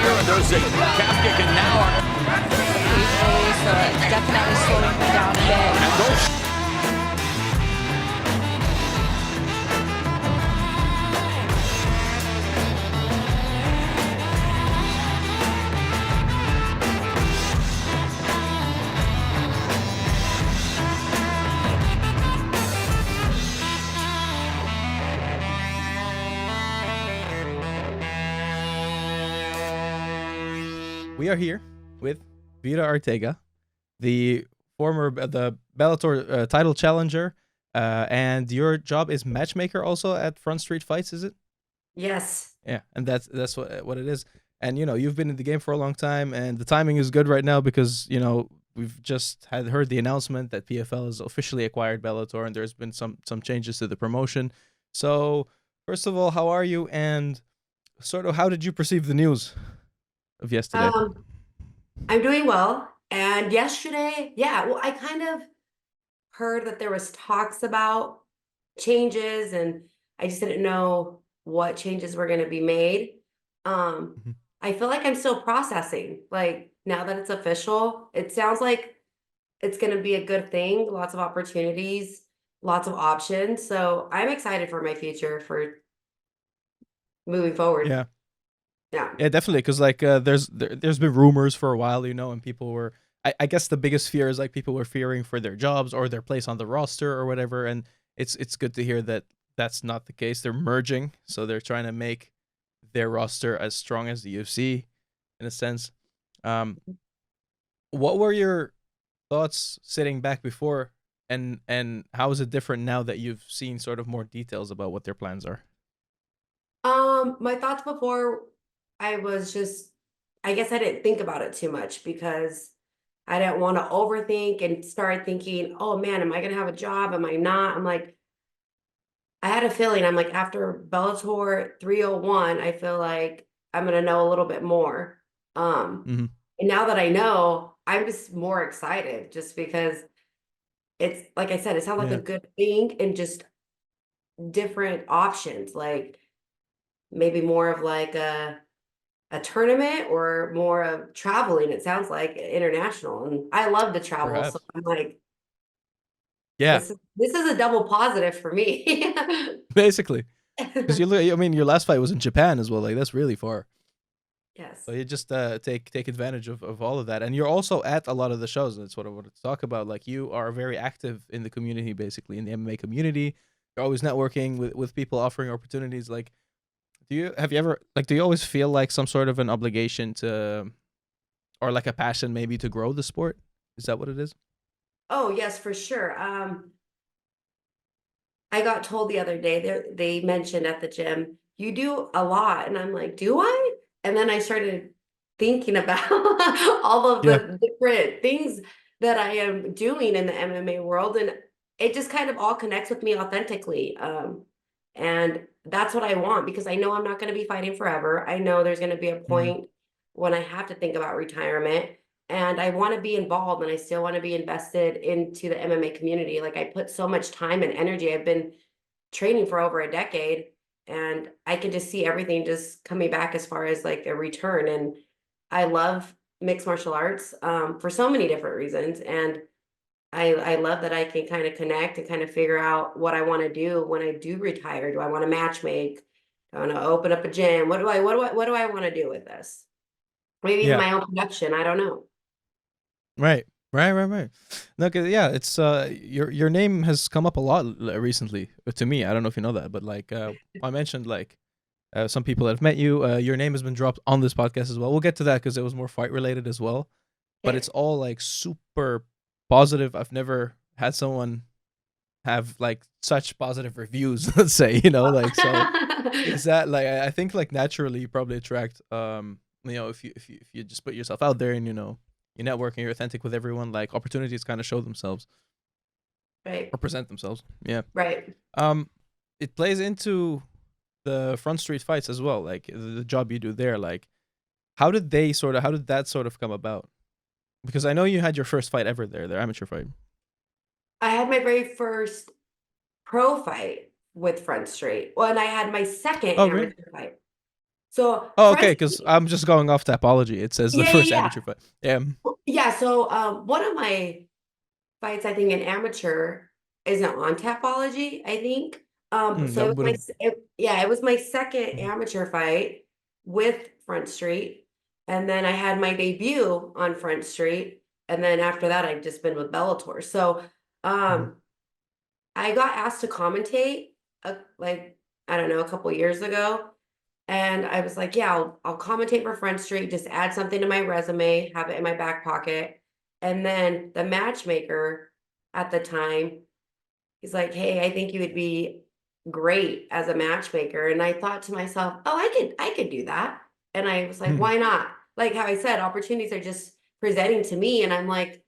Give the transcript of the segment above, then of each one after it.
here, and there's a calf kick, and now Easily, so it's definitely slowing him down a bit. and those We are here with Veta Arteaga, the the Bellator title challenger, and your job is matchmaker also at Front Street Fights, is it? Yes. Yeah, and that's what it is. And you've been in the game for a long time, and the timing is good right now because we've just heard the announcement that PFL has officially acquired Bellator, and there's been some changes to the promotion. So first of all, how are you, and sort of how did you perceive the news of yesterday? I'm doing well. And yesterday, yeah, well, I kind of heard that there was talks about changes, and I just didn't know what changes were going to be made. I feel like I'm still processing. Like, now that it's official, it sounds like it's going to be a good thing. Lots of opportunities, lots of options. So I'm excited for my future, for moving forward. Yeah. Yeah. Yeah, definitely. Because there's been rumors for a while, and people were. I guess the biggest fear is like people were fearing for their jobs or their place on the roster or whatever. And it's good to hear that that's not the case. They're merging, so they're trying to make their roster as strong as the UFC, in a sense. What were your thoughts sitting back before, and how is it different now that you've seen sort of more details about what their plans are? My thoughts before, I guess I didn't think about it too much because I didn't want to overthink and start thinking, oh man, am I going to have a job? Am I not? I'm like, I had a feeling, I'm like, after Bellator 301, I feel like I'm going to know a little bit more. Mm-hmm. And now that I know, I'm just more excited just because it's, like I said, it sounds like Yeah. a good thing and just different options, like maybe more of like a tournament or more of traveling. It sounds like international, and I love to travel. Perhaps. So I'm like, Yeah, this is a double positive for me. basically. Because I mean, your last fight was in Japan as well. Like, that's really far. Yes. So you just take advantage of all of that, and you're also at a lot of the shows. That's what I wanted to talk about. Like, you are very active in the community, basically in the MMA community. You're always networking with people, offering opportunities. Like, do you always feel like some sort of an obligation to, or like a passion maybe to grow the sport? Is that what it is? Oh, yes, for sure. I got told the other day, they mentioned at the gym, you do a lot. And I'm like, do I? And then I started thinking about all of Yeah. the different things that I am doing in the MMA world. And it just kind of all connects with me authentically. And that's what I want, because I know I'm not going to be fighting forever. I know there's going to be a point when I have to think about retirement. And I want to be involved, and I still want to be invested into the MMA community. Like, I put so much time and energy. I've been training for over a decade, and I can just see everything just coming back as far as like a return. And I love mixed martial arts for so many different reasons. And I love that I can kind of connect and kind of figure out what I want to do when I do retire. Do I want to match make? Do I want to open up a gym? What do I want to do with this? Maybe even Yeah. my own production. I don't know. Right. Right. No, 'cause, yeah, it's your name has come up a lot recently to me. I don't know if you know that, but like I mentioned, like some people that have met you, your name has been dropped on this podcast as well. We'll get to that because it was more fight related as well. But it's all like super positive. I've never had someone have like such positive reviews. Let's say, like, so is that like, I think like naturally you probably attract if you just put yourself out there and you're networking, you're authentic with everyone, like opportunities kind of show themselves Right. or present themselves. Yeah. Right. It plays into the Front Street Fights as well, like the job you do there. Like, how did that sort of come about? Because I know you had your first fight ever there, their amateur fight. I had my very first pro fight with Front Street. Well, and I had my second Oh, really? amateur fight. So Oh, okay, Front because I'm just going off Tapology. It says the yeah, yeah, first yeah. amateur fight. Yeah. Yeah, so one of my fights, I think in amateur isn't on Tapology, I think. So That it was would have. yeah, it was my second Mhm. amateur fight with Front Street. And then I had my debut on Front Street. And then after that, I've just been with Bellator. So Mhm. I got asked to commentate like, I don't know, a couple years ago. And I was like, yeah, I'll commentate for Front Street, just add something to my resume, have it in my back pocket. And then the matchmaker at the time, he's like, hey, I think you would be great as a matchmaker. And I thought to myself, oh, I could do that. And I was like, Mhm. why not? Like how I said, opportunities are just presenting to me. And I'm like,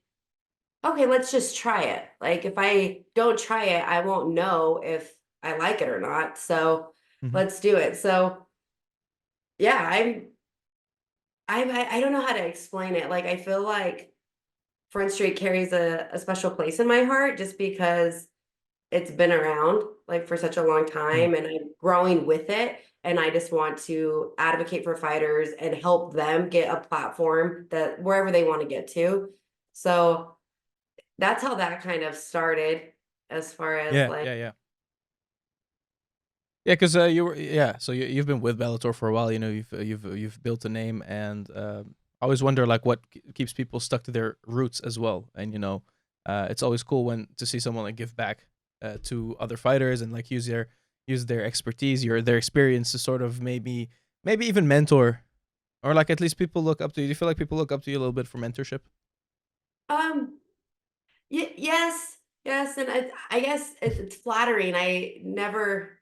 okay, let's just try it. Like if I don't try it, I won't know if I like it or not. So Mhm. let's do it. So yeah, I don't know how to explain it. Like I feel like Front Street carries a special place in my heart just because it's been around like for such a long Mhm. time and I'm growing with it. And I just want to advocate for fighters and help them get a platform that wherever they want to get to. So that's how that kind of started as far as Yeah, like, yeah, yeah. Yeah, because you were so you've been with Bellator for a while. You know, you've built a name, and I always wonder like what keeps people stuck to their roots as well. And you know, it's always cool when to see someone like give back to other fighters and like use their expertise, their experience to sort of maybe even mentor, or like at least people look up to you. Do you feel like people look up to you a little bit for mentorship? um, yes, yes. And I guess it's flattering. I never,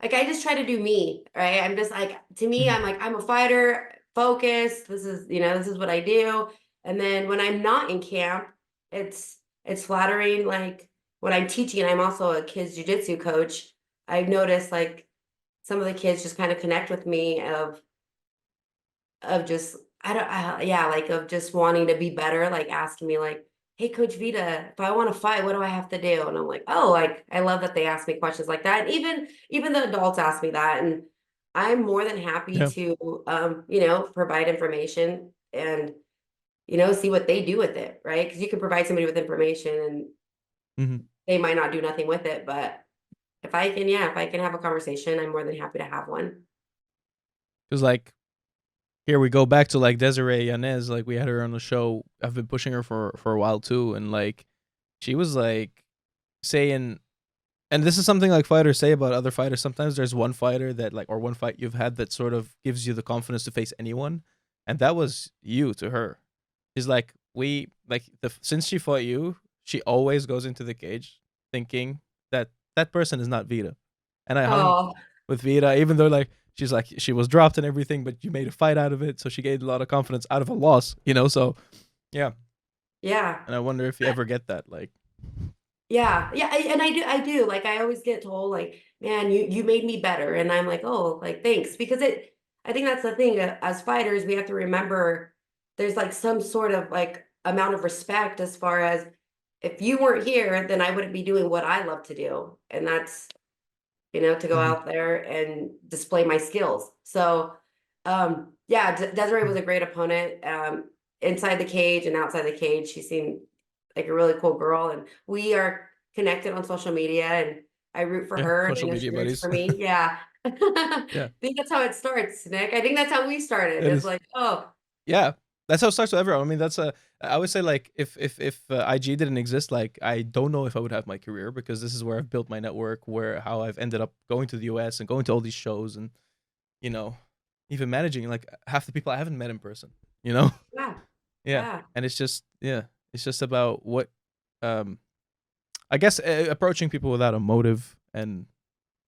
like I just try to do me, right? I'm just like to me, Hmm. I'm like I'm a fighter, focused. This is, this is what I do. And then when I'm not in camp, it's flattering. Like when I'm teaching, I'm also a kids jujitsu coach. I've noticed like some of the kids just kind of connect with me of just yeah, like of just wanting to be better, like asking me like, hey Coach Vita, if I want to fight, what do I have to do? And I'm like, oh, like I love that they ask me questions like that. And even the adults ask me that. And I'm more than happy Yeah. to provide information and see what they do with it, right? Because you can provide somebody with information and Hmm. they might not do nothing with it. But if I can have a conversation, I'm more than happy to have one. Because like here we go back to like Desiree Yanez. Like we had her on the show. I've been pushing her for a while too, and like she was like saying, and this is something like fighters say about other fighters. Sometimes there's one fighter that like, or one fight you've had that sort of gives you the confidence to face anyone, and that was you to her. She's like, we like since she fought you, she always goes into the cage thinking that that person is not Vita, and I hung Oh, with Vita, even though like she's like she was dropped and everything, but you made a fight out of it, so she gained a lot of confidence out of a loss, you know. So yeah, yeah. and I wonder if you ever get that, like, Yeah, yeah, and I do. Like I always get told, like, man, you made me better, and I'm like, oh, like thanks, because I think that's the thing. As fighters, we have to remember there's like some sort of like amount of respect as far as if you weren't here, then I wouldn't be doing what I love to do, and that's to go mhm, out there and display my skills. So, yeah, Desiree was mhm. a great opponent. Inside the cage and outside the cage, she seemed like a really cool girl, and we are connected on social media. And I root for Yeah, her, and I social know she media roots buddies. for me. Yeah, Yeah, I think that's how it starts, Nick. I think that's how we started. it It's is. like, oh, Yeah, that's how it starts with everyone. I mean, that's a. I would say like if IG didn't exist, like I don't know if I would have my career because this is where I've built my network, where how I've ended up going to the US and going to all these shows and you know even managing like half the people I haven't met in person. You know, yeah, yeah, yeah, and it's just about what um I guess approaching people without a motive and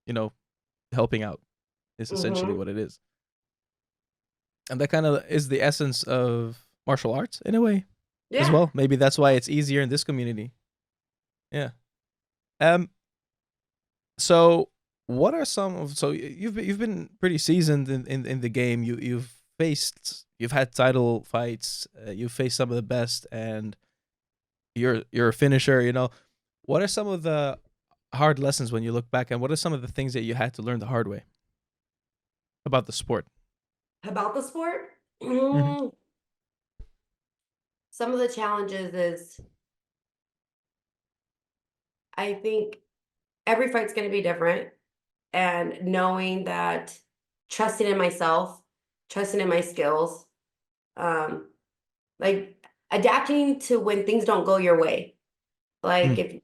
you know helping out is essentially mm-hmm. what it is, and that kind of is the essence of martial arts in a way as Yeah, well. Maybe that's why it's easier in this community. Yeah. Um. So, what are some of you've been pretty seasoned in the game. You've had title fights. You've faced some of the best, and you're a finisher. You know, what are some of the hard lessons when you look back, and what are some of the things that you had to learn the hard way about the sport? About the sport, Hmm. some of the challenges is I think every fight's going to be different, and knowing that, trusting in myself, trusting in my skills, um, like adapting to when things don't go your way. Like if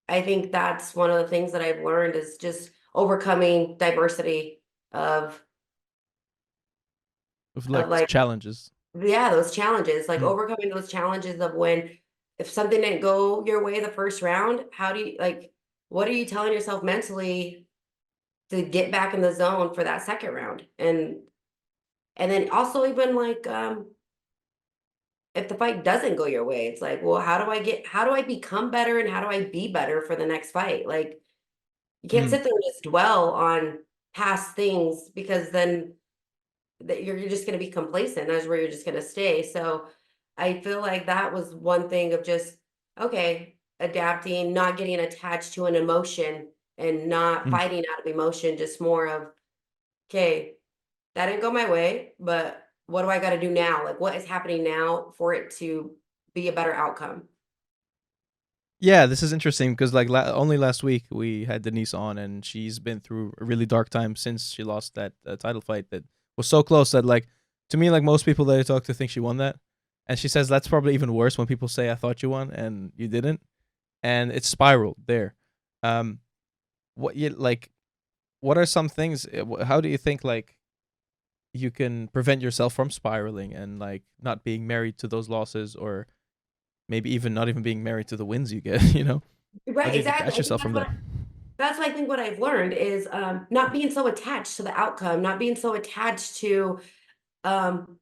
I think that's one of the things that I've learned is just overcoming diversity of Of of like like challenges. yeah, those challenges, like Mm. overcoming those challenges of when if something didn't go your way the first round, how do you like what are you telling yourself mentally to get back in the zone for that second round? And then also even like if the fight doesn't go your way, it's like, well, how do I become better and how do I be better for the next fight? Like you can't Mm. sit there and just dwell on past things because then that you're just going to be complacent. That's where you're just going to stay. So I feel like that was one thing of just okay, adapting, not getting attached to an emotion and not Mm. fighting out of emotion, just more of okay, that didn't go my way, but what do I got to do now? Like what is happening now for it to be a better outcome? Yeah, this is interesting because like only last week we had Denise on, and she's been through a really dark time since she lost that title fight that was so close that like to me like most people that I talk to think she won that, and she says that's probably even worse when people say I thought you won and you didn't, and it's spiraled there. Um, what you like? What are some things? How do you think like you can prevent yourself from spiraling and like not being married to those losses, or maybe even not even being married to the wins you get? You know, how Right, do you exactly. detach I think yourself from that? that's what I think what I've learned is not being so attached to the outcome, not being so attached to um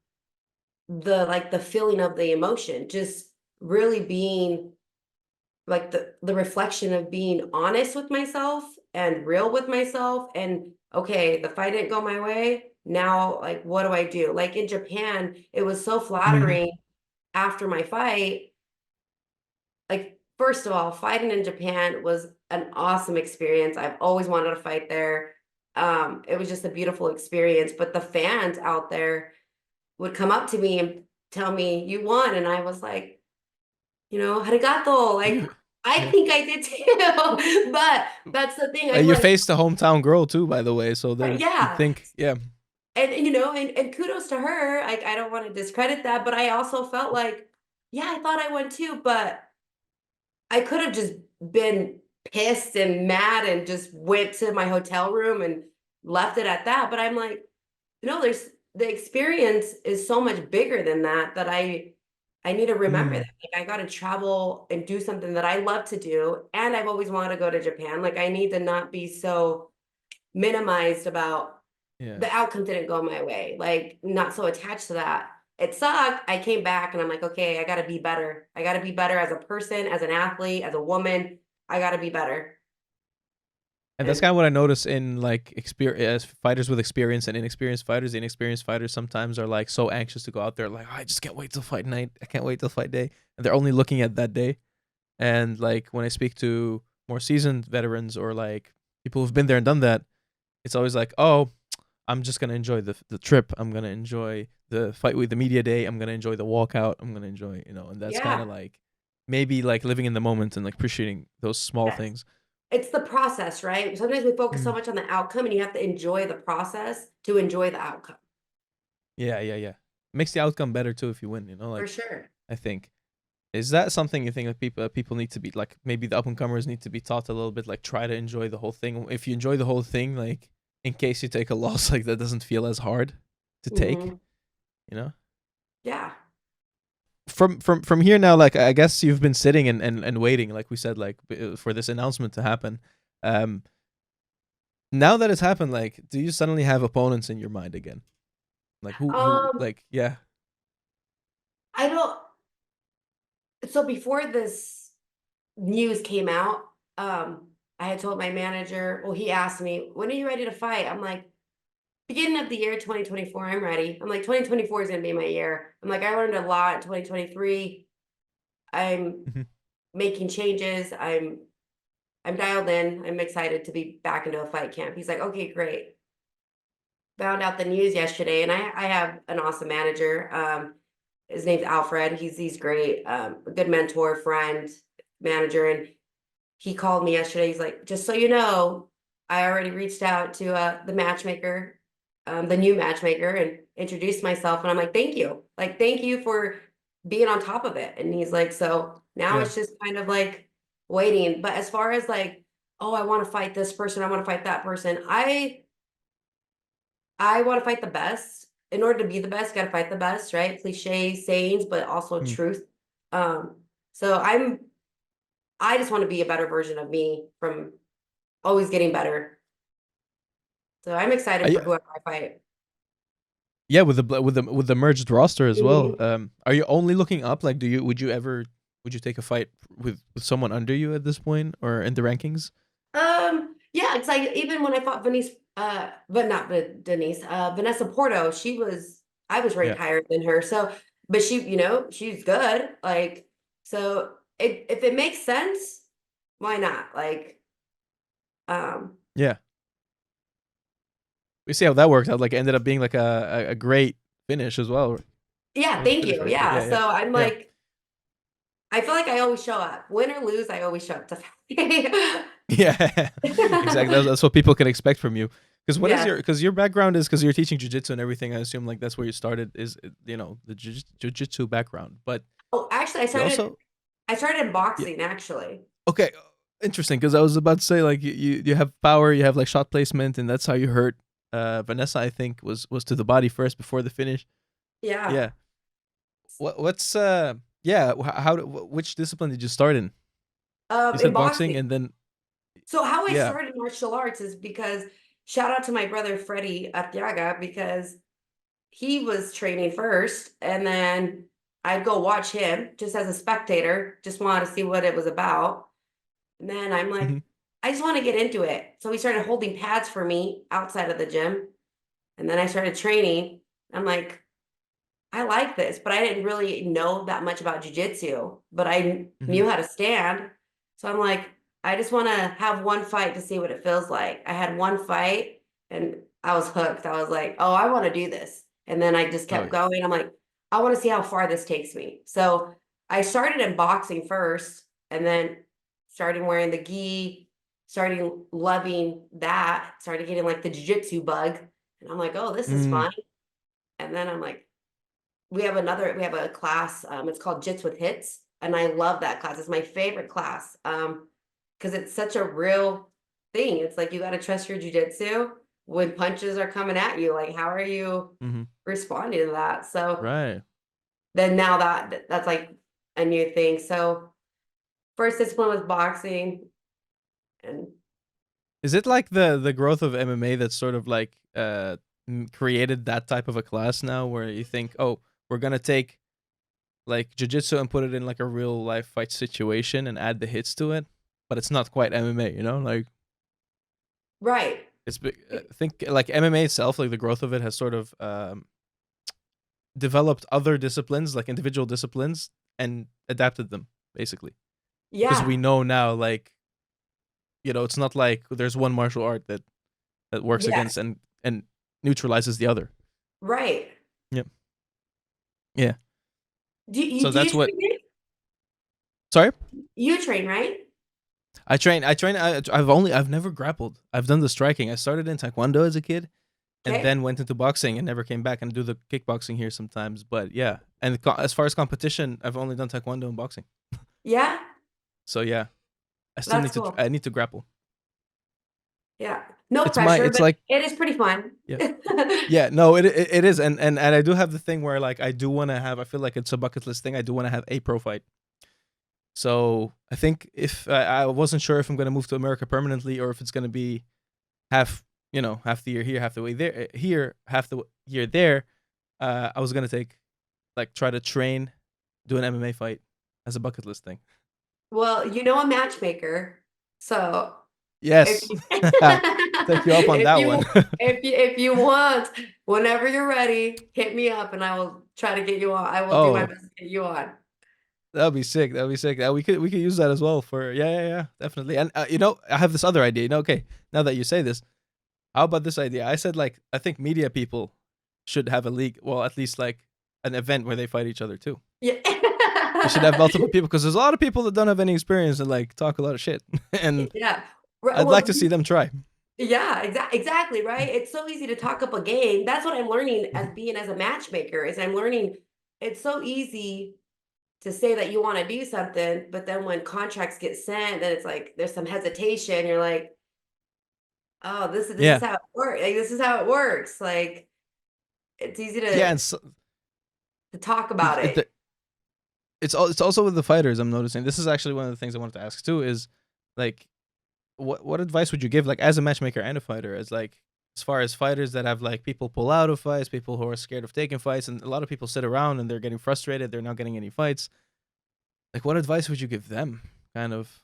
the like the feeling of the emotion, just really being like the reflection of being honest with myself and real with myself and okay, the fight didn't go my way, now like what do I do? Like in Japan it was so Mhm. flattering after my fight. Like first of all, fighting in Japan was an awesome experience. I've always wanted to fight there. It was just a beautiful experience, but the fans out there would come up to me and tell me you won, and I was like, arigato, like You, I yeah. think I did too. But that's the thing. I'm You like, faced the hometown girl too, by the way. So there, you'd yeah. think, yeah. And kudos to her. Like I don't want to discredit that, but I also felt like, yeah, I thought I won too, but I could have just been pissed and mad and just went to my hotel room and left it at that. But I'm like, there's the experience is so much bigger than that that I need to remember that. Mm, Like I got to travel and do something that I love to do, and I've always wanted to go to Japan. Like I need to not be so minimized about yeah. the outcome didn't go my way. Like not so attached to that. It sucked. I came back and I'm like, okay, I got to be better. I got to be better as a person, as an athlete, as a woman. I got to be better. And that's And kind of what I notice in like experience fighters with experience and inexperienced fighters. The inexperienced fighters sometimes are like so anxious to go out there, like "Oh, I just can't wait till fight night. I can't wait till fight day," and they're only looking at that day. And like when I speak to more seasoned veterans or like people who've been there and done that, it's always like, "Oh, I'm just gonna enjoy the trip. I'm gonna enjoy the fight with the media day. I'm gonna enjoy the walkout. I'm gonna enjoy, and that's kind yeah, of like maybe like living in the moment and like appreciating those small yes. things. It's the process, right? Sometimes we focus so Mm. much on the outcome and you have to enjoy the process to enjoy the outcome. Yeah, yeah, yeah. Makes the outcome better too if you win. For Like sure. I think is that something you think that people need to be like maybe the up and comers need to be taught a little bit like try to enjoy the whole thing. If you enjoy the whole thing, like in case you take a loss, like that doesn't feel as hard to take. Hmm. You know. Yeah. From here now, like I guess you've been sitting and waiting, like we said, like for this announcement to happen. Um, now that it's happened, like, do you suddenly have opponents in your mind again? Like who, Um, like, yeah. I don't so before this news came out, I had told my manager, well, he asked me, when are you ready to fight? I'm like, beginning of the year 2024, I'm ready. I'm like, 2024 is gonna be my year. I'm like, I learned a lot in 2023. I'm Mhm. making changes. I'm dialed in. I'm excited to be back into a fight camp. He's like, okay, great. found out the news yesterday, and I have an awesome manager. His name's Alfred. He's great. A good mentor, friend, manager, and he called me yesterday. He's like, just so you know, I already reached out to the matchmaker, the new matchmaker, and introduced myself. And I'm like, thank you. Like, thank you for being on top of it. And he's like, so now Yeah. it's just kind of like waiting. But as far as like, oh, I want to fight this person, I want to fight that person. I want to fight the best. In order to be the best, got to fight the best, right? Cliche sayings, but also Mm. truth. Um, so I just want to be a better version of me from always getting better. So I'm excited for Yeah, whoever I fight. yeah, with the merged roster as well. Mhm. Are you only looking up? Like, would you take a fight with someone under you at this point or in the rankings? Yeah, it's like even when I fought but not Denise, Vanessa Porto, I was Yeah. ranked higher than her. So, but she's good. Like, so if it makes sense, why not? Like, Yeah. We see how that worked out. Like, it ended up being like a great finish as well. yeah, Nice thank finish, you. right? Yeah. Yeah, yeah, So I'm yeah. like, I feel like I always show up. Win or lose, I always show up to fight. Yeah, exactly. That's what people can expect from you. Because Yeah. because your background is because you're teaching jujitsu and everything. I assume like that's where you started is the jujitsu background. But Oh, actually, you also I started in yeah boxing actually. okay interesting because I was about to say like you have power, you have like shot placement, and that's how you hurt Vanessa. I think was to the body first before the finish. Yeah. Yeah. What's yeah which discipline did you start in? You In said boxing boxing. and then So how I yeah. started martial arts is because shout out to my brother Freddie Arteaga because he was training first and then I'd go watch him just as a spectator, just wanted to see what it was about. And then I'm Mhm. like, I just want to get into it. So he started holding pads for me outside of the gym. And then I started training. I'm like, I like this, but I didn't really know that much about jujitsu, but I Mhm. knew how to stand. So I'm like, I just want to have one fight to see what it feels like. I had one fight and I was hooked. I was like, oh, I want to do this. And then I just Oh kept yeah. going. I'm like, I want to see how far this takes me. So I started in boxing first and then started wearing the gi, started loving that, started getting like the jujitsu bug. And I'm like, oh, this is Mm. fun. And then I'm like, we have a class, it's called Jits with Hits, and I love that class. It's my favorite class, because it's such a real thing. It's like you gotta trust your jujitsu when punches are coming at you, like, how are you Mhm. responding to that? So, Right. then now that's, like, a new thing. So, first discipline was boxing, and Is it like the growth of MMA that's sort of like created that type of a class now where you think, "Oh, we're going to take like jiu-jitsu and put it in like a real life fight situation and add the hits to it, but it's not quite MMA, you know? Like right. I think like MMA itself, like the growth of it has sort of developed other disciplines, like individual disciplines and adapted them basically. Because we Yeah, know now like, it's not like there's one martial art that works against yes, and neutralizes the other. right. Yep. Yeah. So Do you that's what. train? Sorry. You train, right? I train. I've never grappled. I've done the striking. I started in taekwondo as a kid, and Okay. then went into boxing and never came back. And do the kickboxing here sometimes. But yeah, and as far as competition, I've only done taekwondo and boxing. Yeah, So yeah, that's cool. I need to grapple. Yeah. No It's my. pressure, It's but like it is pretty fun. yeah. Yeah, no, it is, and I do have the thing where like I do want to have. I feel like it's a bucket list thing. I do want to have a pro fight. So I think if I wasn't sure if I'm gonna move to America permanently or if it's gonna be half, half the year here, half the way there, here, half the year there. I was gonna try to train, do an MMA fight as a bucket list thing. Well, a matchmaker. So if Yes, you take you up on if that one. you if you want, whenever you're ready, hit me up and I will try to get you on. I will do my Oh, best to get you on. that'd be sick. That'd be sick. We could use that as well for yeah, definitely. And I have this other idea. Okay, now that you say this, How about this idea? I said like I think media people should have a league. Well, at least like an event where they fight each other too. Yeah. You should have multiple people because there's a lot of people that don't have any experience and like talk a lot of shit. And Yeah. Right, I'd like well, to see them try. yeah, exactly, right? It's so easy to talk up a game. That's what I'm learning as being as a matchmaker is I'm learning it's so easy to say that you want to do something, but then when contracts get sent, then it's like there's some hesitation. You're like, oh, this is Yeah, how it works. Like, this is how it works. Like it's easy yeah, and to talk it, about it. it, it's also with the fighters. I'm noticing this is actually one of the things I wanted to ask too. Is like, what advice would you give like as a matchmaker and a fighter as like as far as fighters that have like people pull out of fights, people who are scared of taking fights, and a lot of people sit around and they're getting frustrated, they're not getting any fights. Like, what advice would you give them, kind of,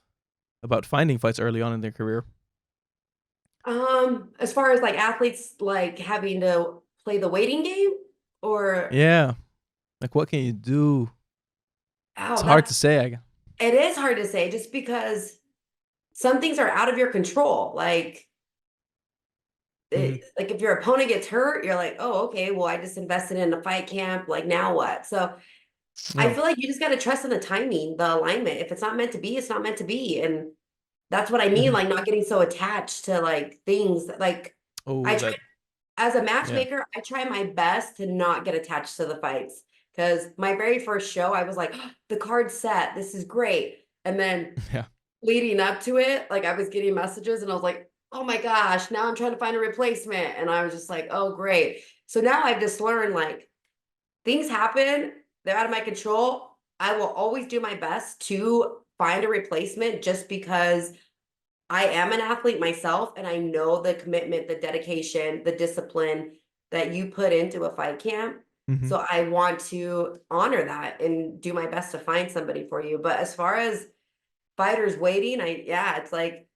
about finding fights early on in their career? As far as like athletes like having to play the waiting game or Yeah, like what can you do? It's oh, hard to say. it is hard to say just because some things are out of your control. Like Mhm. like if your opponent gets hurt, you're like, oh, okay, well, I just invested in a fight camp. Like now what? So I Yeah. feel like you just gotta trust in the timing, the alignment. If it's not meant to be, it's not meant to be. And that's what I mean, Mhm. like not getting so attached to like things like Oh, I try that. as a Yeah. matchmaker, I try my best to not get attached to the fights. Cause my very first show, I was like, "Oh, the card's set. This is great. And then Yeah. leading up to it, like I was getting messages and I was like, oh my gosh, now I'm trying to find a replacement. And I was just like, oh, great. So now I've just learned like things happen, they're out of my control. I will always do my best to find a replacement just because I am an athlete myself and I know the commitment, the dedication, the discipline that you put into a fight camp. Mhm. So I want to honor that and do my best to find somebody for you. But as far as fighters waiting, yeah, it's like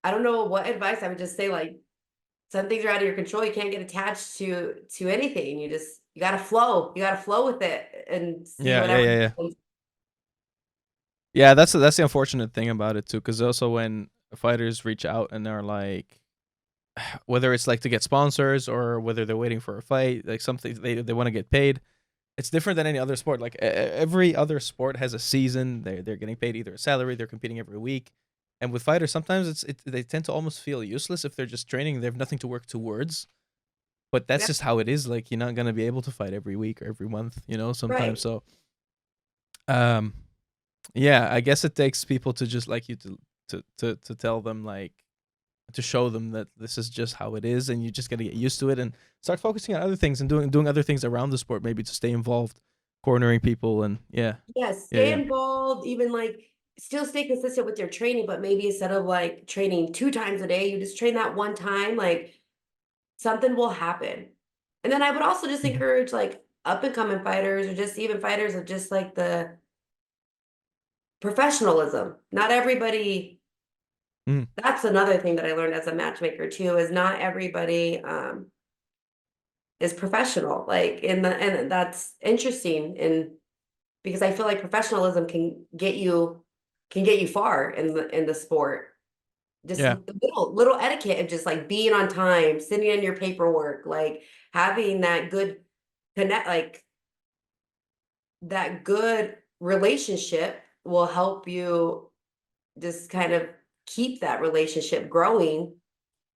I don't know what advice I would just say like some things are out of your control. You can't get attached to anything. You gotta flow. You gotta flow with it and see Yeah. Yeah. whatever Yeah. Yeah. happens. Yeah. That's the unfortunate thing about it too, because also when fighters reach out and they're like, whether it's like to get sponsors or whether they're waiting for a fight, like something they want to get paid. It's different than any other sport. Like every other sport has a season. They're getting paid either a salary. They're competing every week. And with fighters, sometimes they tend to almost feel useless if they're just training. They have nothing to work towards. But that's Yeah, just how it is. Like you're not gonna be able to fight every week or every month. Sometimes. right. So um, yeah, I guess it takes people to just like you to tell them like to show them that this is just how it is, and you just gotta get used to it and start focusing on other things and doing other things around the sport, maybe to stay involved, cornering people, and yeah, Yes, yeah, stay yeah. involved, even like still stay consistent with your training, but maybe instead of like training 2 times a day, you just train that 1 time, like something will happen. And then I would also just Mhm. encourage like up and coming fighters or just even fighters of just like the professionalism. Not everybody, Mhm. that's another thing that I learned as a matchmaker too, is not everybody is professional. Like in the and that's interesting and because I feel like professionalism can get you far in the sport. Just Yeah, the little etiquette of just like being on time, sending in your paperwork, like having that good connect, like that good relationship will help you just kind of keep that relationship growing.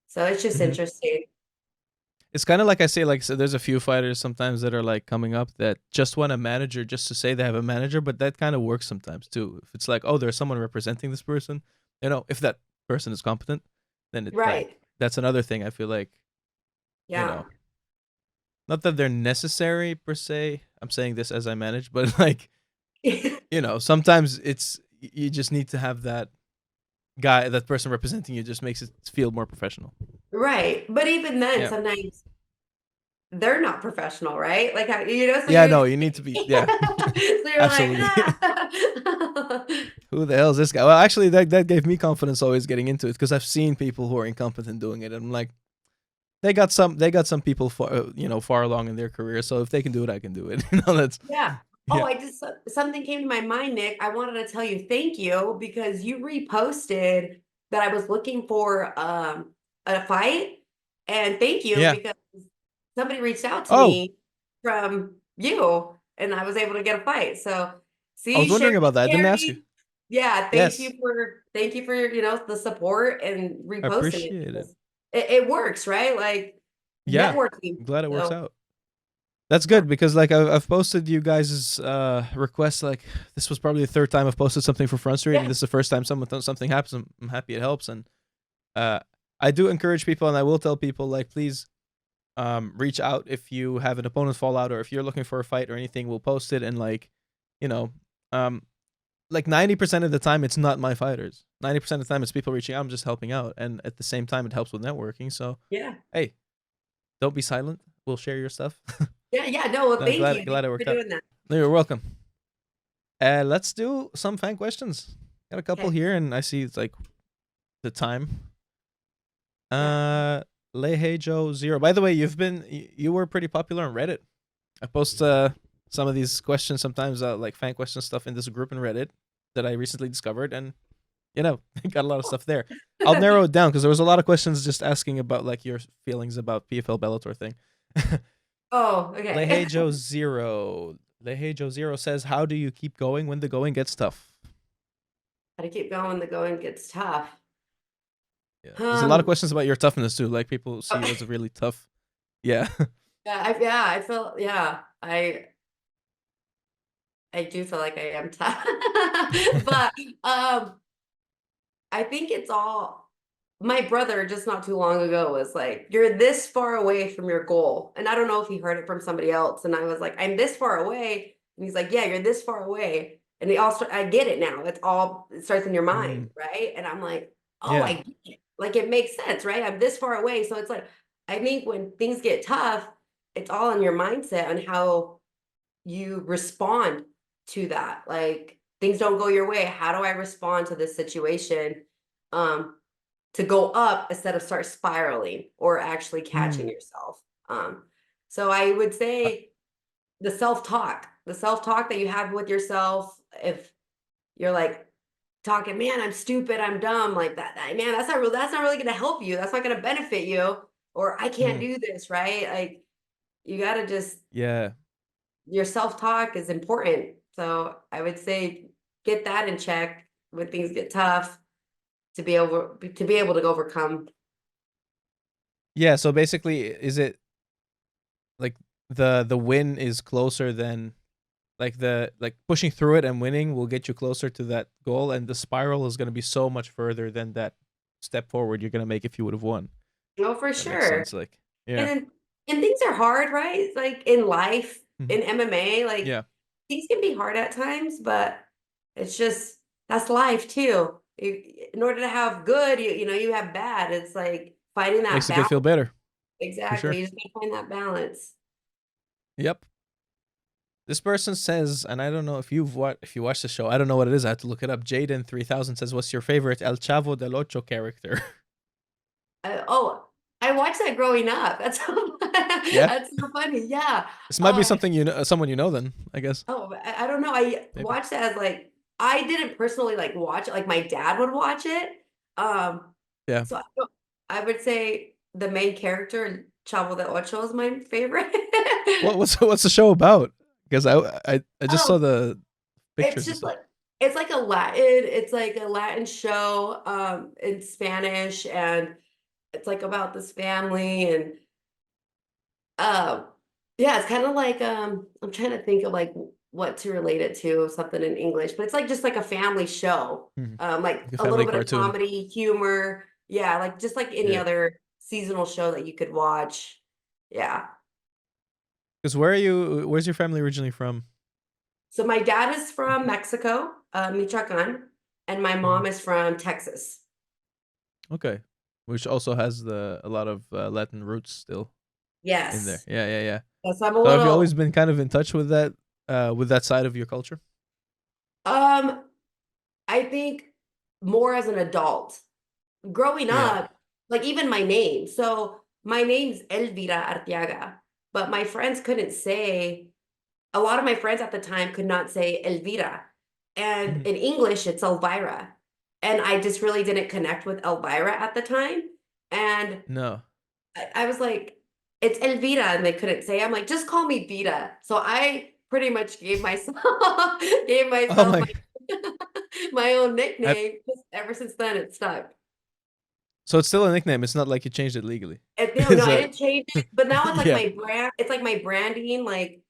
So it's just mhm. interesting. It's kind of like I say, like so there's a few fighters sometimes that are like coming up that just want a manager just to say they have a manager, but that kind of works sometimes too. If it's like, oh, there's someone representing this person, if that person is competent, then it's like Right. that's another thing. I feel like you Yeah. know not that they're necessary per se. I'm saying this as I manage, but like, sometimes you just need to have that person representing you just makes it feel more professional. Right. But even then, Yeah. sometimes they're not professional, right? Like how so Yeah, you're no, you need to be yeah. so you're like, Absolutely. ah. Who the hell is this guy? Well, actually that gave me confidence always getting into it because I've seen people who are incompetent doing it and I'm like they got some people far along in their career, so if they can do it, I can do it. That's Yeah. Oh, yeah. I just something came to my mind, Nick. I wanted to tell you thank you because you reposted that I was looking for a fight And thank you, Yeah. because somebody reached out to Oh, me from you, and I was able to get a fight. So I was see, wondering about that. I didn't ask you. sharing. Yeah, Yes, thank you for the support and I reposting it, appreciate it. because it works, right? Like Yeah, networking. I'm glad it works So out. That's yeah. good because like I've posted you guys' requests. Like this was probably the third time I've posted something for Front Street, and Yeah. this is the first time something happens. I'm happy it helps, and uh, I do encourage people, and I will tell people like please reach out if you have an opponent fall out or if you're looking for a fight or anything. We'll post it, and like you know um like 90% of the time it's not my fighters. 90% of the time it's people reaching out. I'm just helping out, and at the same time it helps with networking. So Yeah. hey, don't be silent. We'll share your stuff. Yeah. No, well, No, thank you. glad Thank it you for worked out. doing that. No, you're welcome. Let's do some fan questions. Got a couple Okay. here, and I see it's like the time. Yeah. Lehejo Zero. By the way, you were pretty popular on Reddit. I post some of these questions sometimes, like fan question stuff in this group in Reddit that I recently discovered, and got a lot of stuff there. I'll narrow it down because there was a lot of questions just asking about like your feelings about PFL-Bellator thing. Oh, okay. Lehejo Zero says, "How do you keep going when the going gets tough?" How to keep going, the going gets tough. Yeah, there's a lot of Um, questions about your toughness too. Like people see you as a really tough. Yeah. I feel, I do feel like I am tough. But I think it's all, my brother just not too long ago was like, "You're this far away from your goal." And I don't know if he heard it from somebody else. And I was like, "I'm this far away." And he's like, "Yeah, you're this far away." And I get it now. It starts in your mind, Mm, right? And I'm like, "Oh, I yeah. get it." Like it makes sense, right? I'm this far away. So it's like, I think when things get tough, it's all in your mindset on how you respond to that. Like things don't go your way. How do I respond to this situation? Um, to go up instead of start spiraling or actually catching Mm. yourself. So I would Uh, say the self-talk that you have with yourself, if you're like talking, "Man, I'm stupid, I'm dumb," like man, that's not really gonna help you. That's not gonna benefit you, or "I can't mm, do this," right? Like you gotta just, yeah. your self-talk is important. So I would say get that in check when things get tough, to be able to overcome. Yeah. So basically, is it like the win is closer than like the like pushing through it and winning will get you closer to that goal, and the spiral is going to be so much further than that step forward you're going to make if you would have won. No, for That makes sure. sense. Like, yeah. And things are hard, right? Like in life, Mhm. in MMA, like Yeah. things can be hard at times, but it's just, that's life too. In order to have good, you have bad. It's like finding that Makes the good balance. feel better for Exactly. sure. You just gotta find that balance. Yep. This person says, and I don't know if you watch the show. I don't know what it is. I have to look it up. Jaden 3000 says, "What's your favorite El Chavo del Ocho character?" Oh, I watched that growing up. That's Yeah. that's so funny. Yeah. This might be something someone you know. Then I guess Oh, I don't know. I maybe. watched it as like, I didn't personally like watch it. Like my dad would watch it. Um, Yeah. so I would say the main character, Chavo de Ocho, is my favorite. What's the show about? Because I just saw Oh, the it's pictures and just stuff. like, it's like a Latin show in Spanish, and it's like about this family. And Um, yeah, it's kind of like I'm trying to think of like what to relate it to, something in English, but it's like just like a family show. Mhm. Like Like a a little family bit of cartoon. comedy, humor. Yeah, like just like any Yeah. other seasonal show that you could watch. Yeah. Because where's your family originally from? So my dad is from Mexico, Michoacan, and my Mhm. mom is from Texas. Okay. Which also has a lot of Latin roots still in there. Yes. Yeah, yeah, yeah. Yes, I'm a So have you always little been kind of in touch with that side of your culture? um I think more as an adult. Growing Yeah. up, like even my name. So my name's Elvira Arteaga, but my friends couldn't say, a lot of my friends at the time could not say Elvira. And Mhm. in English, it's Elvira. And I just really didn't connect with Elvira at the time. And No. I was like, it's Elvira, and they couldn't say. I'm like, just call me Vita. So I pretty much gave myself Oh myself my. my own I, nickname. Ever since then, it stuck. so it's still a nickname. It's not like you changed it legally. And no, Is I that? didn't change it, but now it's like Yeah. my brand. It's like my branding. Like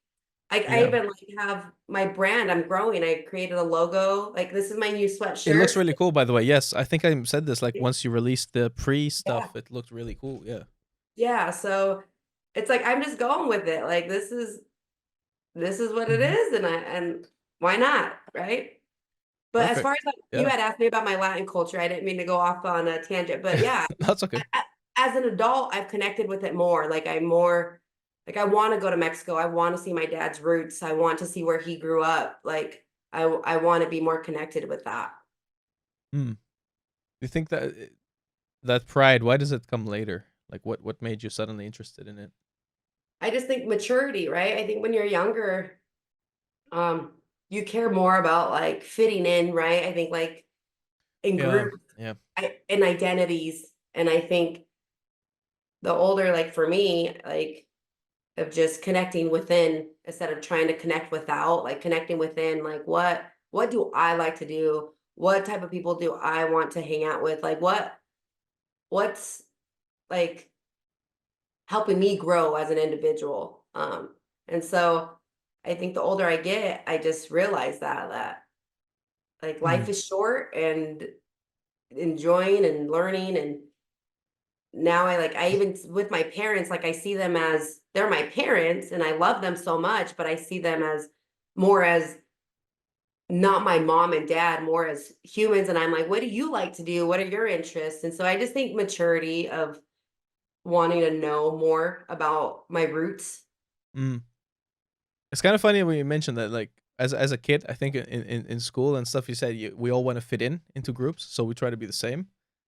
I Yeah. even like have my brand. I'm growing. I created a logo. Like this is my new It looks sweatshirt. really cool, by the way. Yes, I think I said this like Yeah. once you released the pre Yeah. stuff, it looked really cool. Yeah. Yeah. So it's like I'm just going with it. Like this is what it Hmm. is, and why not, right? But as Perfect. far as like, you Yeah. had asked me about my Latin culture, I didn't mean to go off on a tangent, but yeah, That's okay. as an adult, I've connected with it more. Like I'm more like I want to go to Mexico. I want to see my dad's roots. I want to see where he grew up. Like I want to be more connected with that. Hmm. Do you think that that pride? Why does it come later? Like, what made you suddenly interested in it? I just think maturity, right? I think when you're younger, um, you care more about like fitting in, right? I think like in Yeah. groups Yeah. and identities. And I think the older, like for me, like of just connecting within instead of trying to connect without, like connecting within, like what do I like to do? What type of people do I want to hang out with? Like what's like helping me grow as an individual. And so I think the older I get, I just realize that like life Mm. is short and enjoying and learning and now I even with my parents, like I see them as they're my parents and I love them so much, but I see them as more as not my mom and dad, more as humans. And I'm like, what do you like to do? What are your interests? And so I just think maturity of wanting to know more about my roots. Mm. It's kind of funny when you mentioned that, like, as a kid, I think in school and stuff, you said we all want to fit in into groups, so we try to be the same.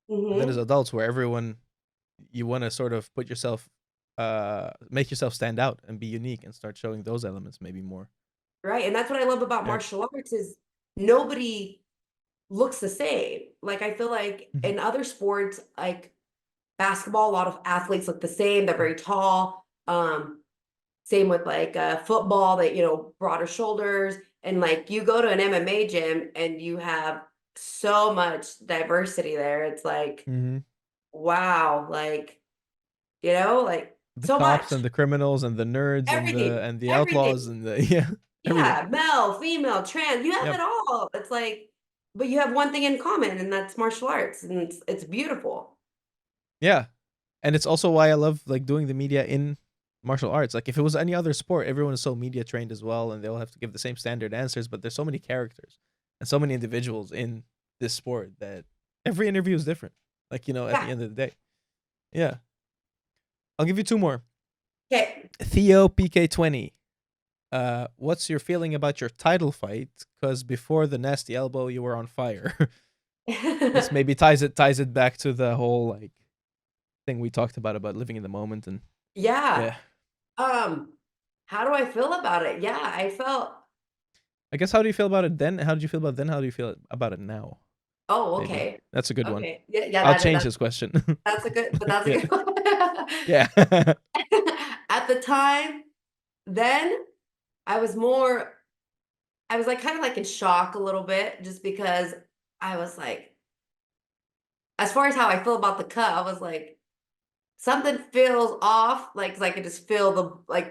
And then as Hmm. adults, where everyone, you want to sort of put yourself, make yourself stand out and be unique and start showing those elements maybe more. Right. And that's what I love about Yeah. martial arts is nobody looks the same. Like I feel like Mhm. in other sports, like basketball, a lot of athletes look the same. They're very tall. Same with like football, that broader shoulders. And like you go to an MMA gym and you have so much diversity there. It's like, Mhm. wow, like, like The so cops much. and the criminals and the nerds Everything. and the outlaws Everything. and the yeah, everything. Yeah, male, female, trans, you have Yep. it all. It's like, but you have one thing in common, and that's martial arts, and it's beautiful. Yeah. And it's also why I love like doing the media in martial arts. Like if it was any other sport, everyone is so media trained as well and they'll have to give the same standard answers, but there's so many characters and so many individuals in this sport that every interview is different. Like, at the Yeah. end of the day. Yeah. I'll give you two more. Okay. Theo PK20. What's your feeling about your title fight? Because before the nasty elbow, you were on fire. This maybe ties it back to the whole like thing we talked about living in the moment and Yeah. yeah. How do I feel about it? Yeah, I felt. I guess how do you feel about it then? How did you feel about it then? How do you feel about it now? Oh, Maybe okay. that's a good one. Okay. Yeah, yeah, I'll change this question. that's a good, but that's a Yeah, good one. yeah. At the time, then I was more, I was like kind of like in shock a little bit just because I was like, as far as how I feel about the cut, I was like, something feels off, like 'cause I could just feel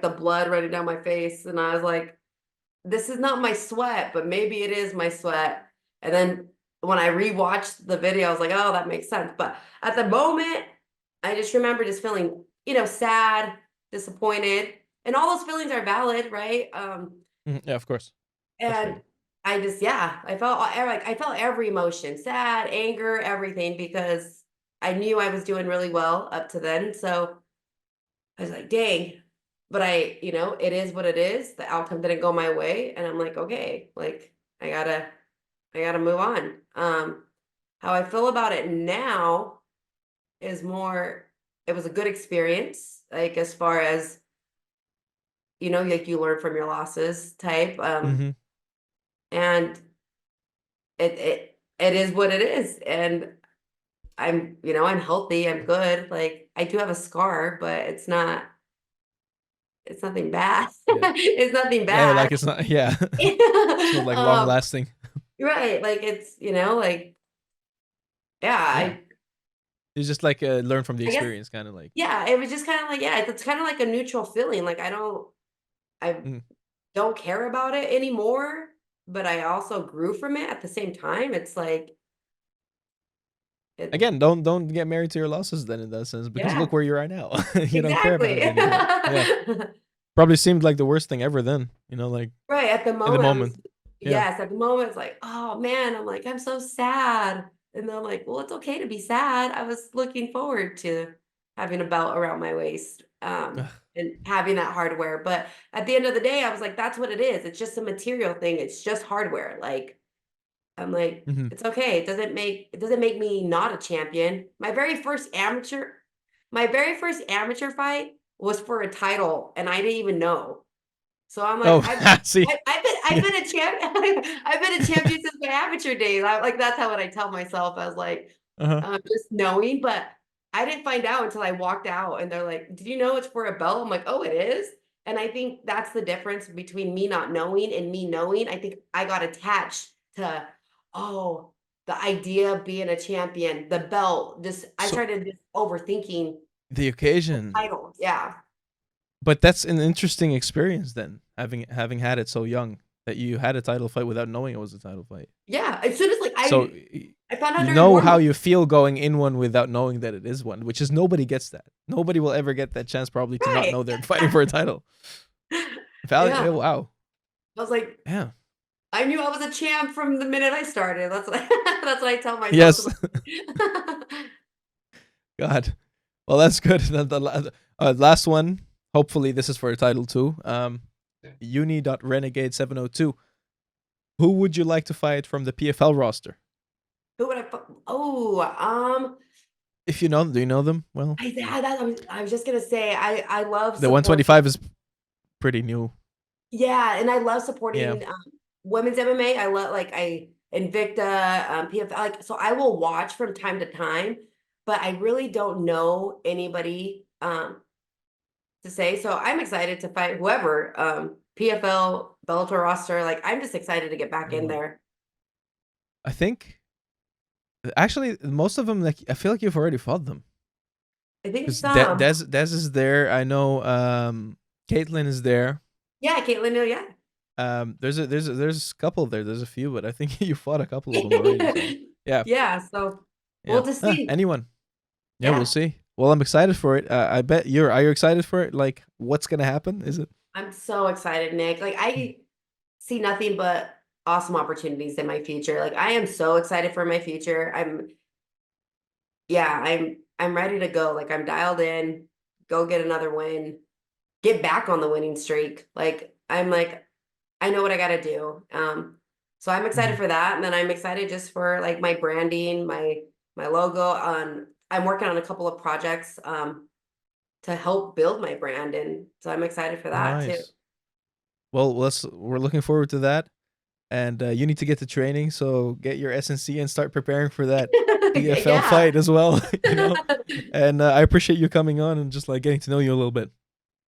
the blood running down my face, and I was like, this is not my sweat, but maybe it is my sweat. And then when I rewatched the video, I was like, oh, that makes sense. But at the moment, I just remember just feeling, sad, disappointed, and all those feelings are valid, right? Mhm, yeah, of course, And frustrating. I just, yeah, I felt every emotion, sad, anger, everything, because I knew I was doing really well up to then. So I was like, dang. But it is what it is. The outcome didn't go my way. And I'm like, okay, like I gotta move on. How I feel about it now is more, it was a good experience, like as far as, like you learn from your losses type. Hmm. And it is what it is. And I'm, I'm healthy, I'm good. Like I do have a scar, but it's nothing bad. Yeah. It's nothing Yeah, like bad. it's not. Yeah, it's not like long Um, lasting. right. Like it's, like, yeah, Yeah, you just like learn from the I guess, experience, kind of like. yeah, it was just kind of like, yeah, it's kind of like a neutral feeling. Like I Mhm. don't care about it anymore, but I also grew from it at the same time. It's like, it, Again, don't get married to your losses then in that sense, because yeah, look where you're at now. You don't care about exactly. it anymore. Yeah, probably seemed like the worst thing ever then. Like Right, at the in the moment, moment. Yeah. yes, at the moment, it's like, "Oh, man," I'm like, "I'm so sad." And then I'm like, "Well, it's okay to be sad." I was looking forward to having a belt around my waist, Ugh. and having that hardware, but at the end of the day, I was like, "That's what it is. It's just a material thing. It's just hardware." Like, I'm like, Mhm. "It's okay. It doesn't make me not a champion." My very first amateur fight was for a title, and I didn't even know. So I'm like, Oh, see. I've been a champ I've been a champion since my amateur days. Like that's how what I tell myself. I was like, Uh-huh. just knowing, but I didn't find out until I walked out and they're like, "Did you know it's for a belt?" I'm like, "Oh, it is." And I think that's the difference between me not knowing and me knowing. I think I got attached to, oh, the idea of being a champion, the belt. Just I So started just overthinking the the occasion, title. Yeah. but that's an interesting experience then, having had it so young that you had a title fight without knowing it was a title fight. Yeah. As soon as like So I found out you during know how warm-up. you feel going in one without knowing that it is one, which is nobody gets that. Nobody will ever get that chance probably to not Right. know they're fighting for a title. Yeah. Oh, wow. I was like, Yeah. I knew I was a champ from the minute I started. That's what that's what I tell myself. Yes. God. Well, that's good. Last one. Hopefully, this is for a title too. Uni.renegade702. Who would you like to fight from the PFL roster? Who would I oh, If you know, do you know them? Well, I was just gonna say I love the supporting 125 is pretty new. yeah, and I love Yeah. supporting women's MMA. I love like I Invicta, PFL, like so I will watch from time to time, but I really don't know anybody to say. So I'm excited to fight whoever, PFL, Bellator roster. Like I'm just excited to get back in Anyone. there. I think actually most of them. Like I feel like you've already fought them I think because some. Des is there. I know. Caitlyn is there. Yeah, Caitlin, no, yeah. There's a couple there. There's a few, but I think you fought a couple of them already. So yeah, Yeah, so yeah. we'll just see. Anyone. Yeah, we'll Yeah, see. Well, I'm excited for it. I bet you're. Are you excited for it? Like, what's gonna happen? Is it? I'm so excited, Nick. Like Hmm. I see nothing but awesome opportunities in my future. Like I am so excited for my future. I'm ready to go. Like I'm dialed in, go get another win, get back on the winning streak. Like I know what I gotta do. So I'm excited Mhm. for that. And then I'm excited just for like my branding, my logo on I'm working on a couple of projects to help build my brand. And so I'm excited for that too. Nice. Well, we're looking forward to that, and you need to get to training. So get your SNC and start preparing for that PFL Yeah. fight as well. And I appreciate you coming on and just like getting to know you a little bit.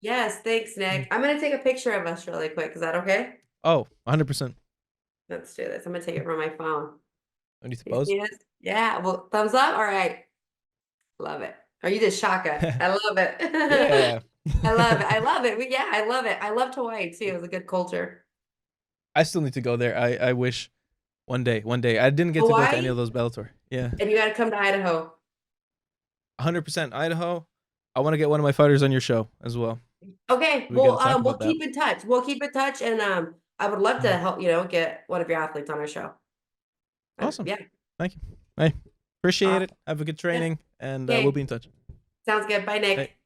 Yes, thanks, Mm. Nick. I'm gonna take a picture of us really quick. Is that okay? Oh, 100%. Let's do this. I'm gonna take it from my phone. I need to You pose. see this? Yeah. Well, thumbs up. All right. Love it. Or you did shaka. I love it. Yeah. I love it. I love it. Yeah, I love it. I loved Hawaii too. It was a good culture. I still need to go there. I wish one day. One day. I didn't get to go to any Hawaii, of those Bellator. Yeah. and you got to come to Idaho. 100% Idaho. I want to get one of my fighters on your show as well. Okay. We got Well, to talk we'll about that. keep in touch. We'll keep in touch, and I would love to Mhm. help. Get one of your athletes on our show. Awesome. Yeah. Thank you. Hey, appreciate Awesome. it. Have a good Yeah. training, and we'll Okay. be in touch. Sounds good. Bye, Hey. Nick.